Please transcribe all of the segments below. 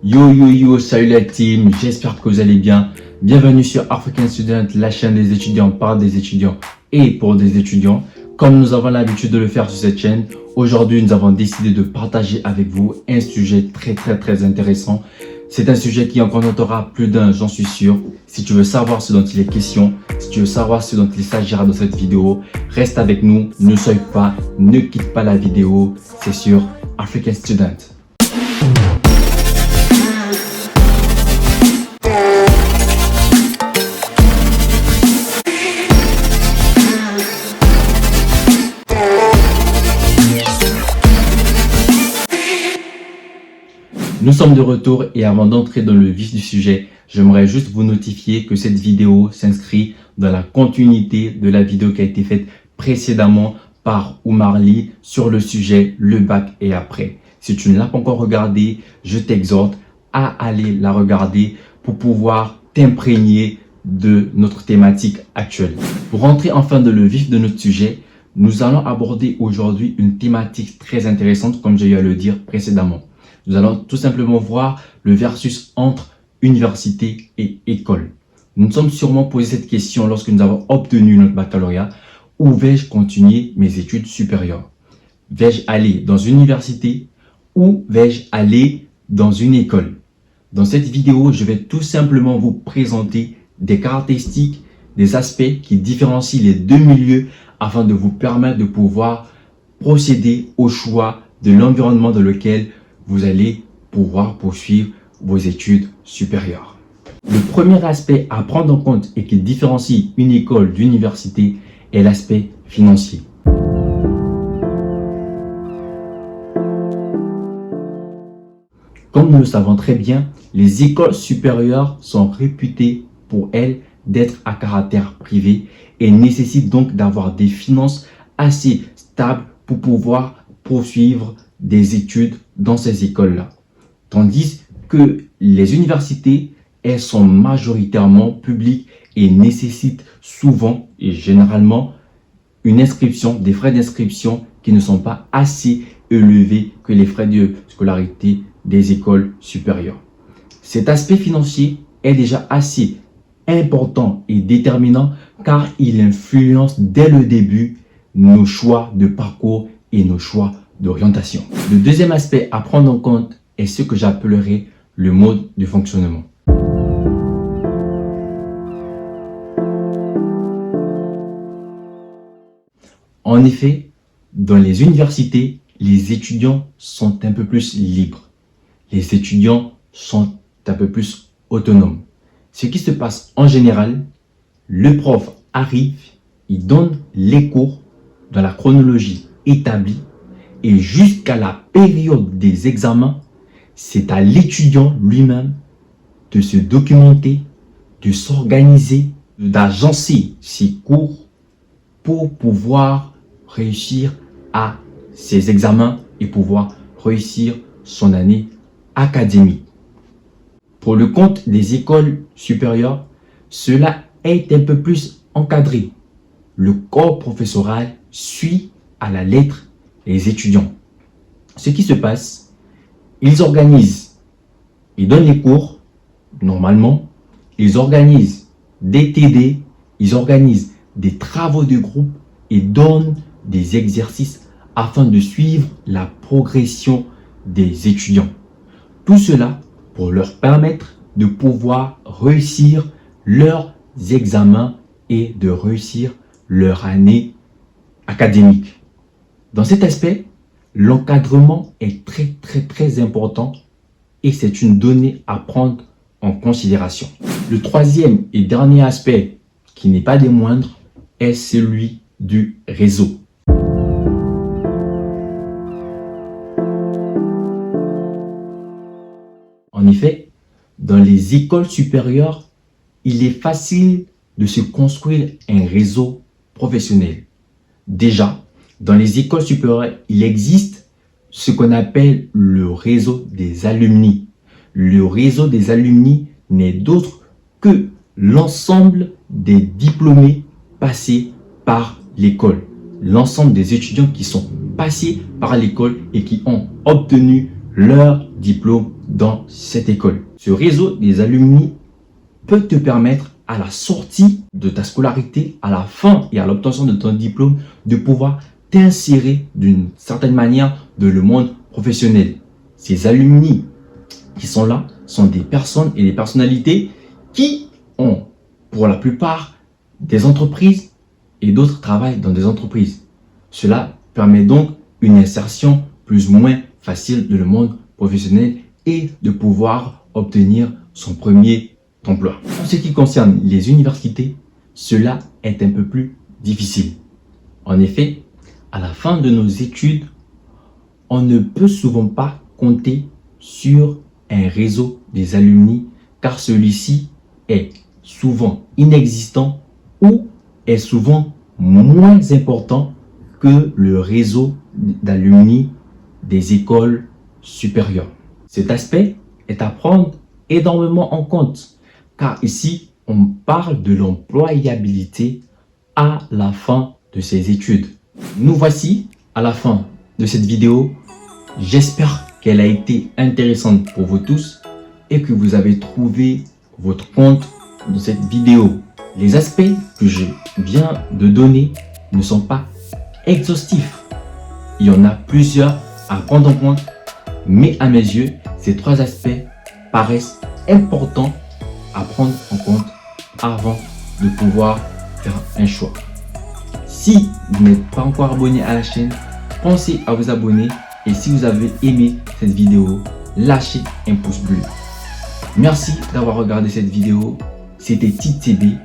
Yo yo yo, salut la team, j'espère que vous allez bien. Bienvenue sur African Student, la chaîne des étudiants par des étudiants et pour des étudiants. Comme nous avons l'habitude de le faire sur cette chaîne, aujourd'hui nous avons décidé de partager avec vous un sujet très intéressant. C'est un sujet qui en contentera plus d'un, j'en suis sûr. Si tu veux savoir ce dont il est question, si tu veux savoir ce dont il s'agira dans cette vidéo, reste avec nous, ne sois pas, ne quitte pas la vidéo, c'est sur African Student. Nous sommes de retour et avant d'entrer dans le vif du sujet, j'aimerais juste vous notifier que cette vidéo s'inscrit dans la continuité de la vidéo qui a été faite précédemment par Oumar Ly sur le sujet le bac et après. Si tu ne l'as pas encore regardé, je t'exhorte à aller la regarder pour pouvoir t'imprégner de notre thématique actuelle. Pour rentrer enfin dans le vif de notre sujet, nous allons aborder aujourd'hui une thématique très intéressante comme j'ai eu à le dire précédemment. Nous allons tout simplement voir le versus entre université et école. Nous nous sommes sûrement posé cette question lorsque nous avons obtenu notre baccalauréat. Où vais-je continuer mes études supérieures? Vais-je aller dans une université ou vais-je aller dans une école? Dans cette vidéo, je vais tout simplement vous présenter des caractéristiques, des aspects qui différencient les deux milieux afin de vous permettre de pouvoir procéder au choix de l'environnement dans lequel vous allez pouvoir poursuivre vos études supérieures. Le premier aspect à prendre en compte et qui différencie une école d'une université est l'aspect financier. Comme nous le savons très bien, les écoles supérieures sont réputées pour elles d'être à caractère privé et nécessitent donc d'avoir des finances assez stables pour pouvoir poursuivre des études dans ces écoles-là. Tandis que les universités, elles sont majoritairement publiques et nécessitent souvent et généralement une inscription, des frais d'inscription qui ne sont pas assez élevés que les frais de scolarité des écoles supérieures. Cet aspect financier est déjà assez important et déterminant car il influence dès le début nos choix de parcours et nos choix d'orientation. Le deuxième aspect à prendre en compte est ce que j'appellerai le mode de fonctionnement. En effet, dans les universités, les étudiants sont un peu plus libres. Les étudiants sont un peu plus autonomes. Ce qui se passe en général, le prof arrive, il donne les cours dans la chronologie établie et jusqu'à la période des examens, c'est à l'étudiant lui-même de se documenter, de s'organiser, d'agencer ses cours pour pouvoir réussir à ses examens et pouvoir réussir son année académique. Pour le compte des écoles supérieures, cela est un peu plus encadré. Le corps professoral suit à la lettre les étudiants. Ce qui se passe, ils organisent, ils donnent les cours, normalement, ils organisent des TD, ils organisent des travaux de groupe et donnent des exercices afin de suivre la progression des étudiants. Tout cela pour leur permettre de pouvoir réussir leurs examens et de réussir leur année académique. Dans cet aspect, l'encadrement est très important et c'est une donnée à prendre en considération. Le troisième et dernier aspect, qui n'est pas des moindres, est celui du réseau. En effet, dans les écoles supérieures, il est facile de se construire un réseau professionnel. Déjà, dans les écoles supérieures, il existe ce qu'on appelle le réseau des alumni. Le réseau des alumni n'est d'autre que l'ensemble des diplômés passés par l'école. L'ensemble des étudiants qui sont passés par l'école et qui ont obtenu leur diplôme dans cette école. Ce réseau des alumni peut te permettre à la sortie de ta scolarité, à la fin et à l'obtention de ton diplôme, de pouvoir t'insérer d'une certaine manière dans le monde professionnel. Ces alumni qui sont là sont des personnes et des personnalités qui ont, pour la plupart, des entreprises et d'autres travaillent dans des entreprises. Cela permet donc une insertion plus ou moins facile dans le monde professionnel et de pouvoir obtenir son premier emploi. En ce qui concerne les universités, cela est un peu plus difficile. En effet, à la fin de nos études, on ne peut souvent pas compter sur un réseau des alumni car celui-ci est souvent inexistant ou est souvent moins important que le réseau d'alumni des écoles supérieures. Cet aspect est à prendre énormément en compte car ici, on parle de l'employabilité à la fin de ses études. Nous voici à la fin de cette vidéo. J'espère qu'elle a été intéressante pour vous tous et que vous avez trouvé votre compte dans cette vidéo. Les aspects que je viens de donner ne sont pas exhaustifs. Il y en a plusieurs à prendre en compte, mais à mes yeux, ces 3 aspects paraissent importants à prendre en compte avant de pouvoir faire un choix. Si vous n'êtes pas encore abonné à la chaîne, pensez à vous abonner et si vous avez aimé cette vidéo, lâchez un pouce bleu. Merci d'avoir regardé cette vidéo. C'était TTB.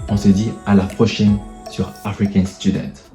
On se dit à la prochaine sur African Student.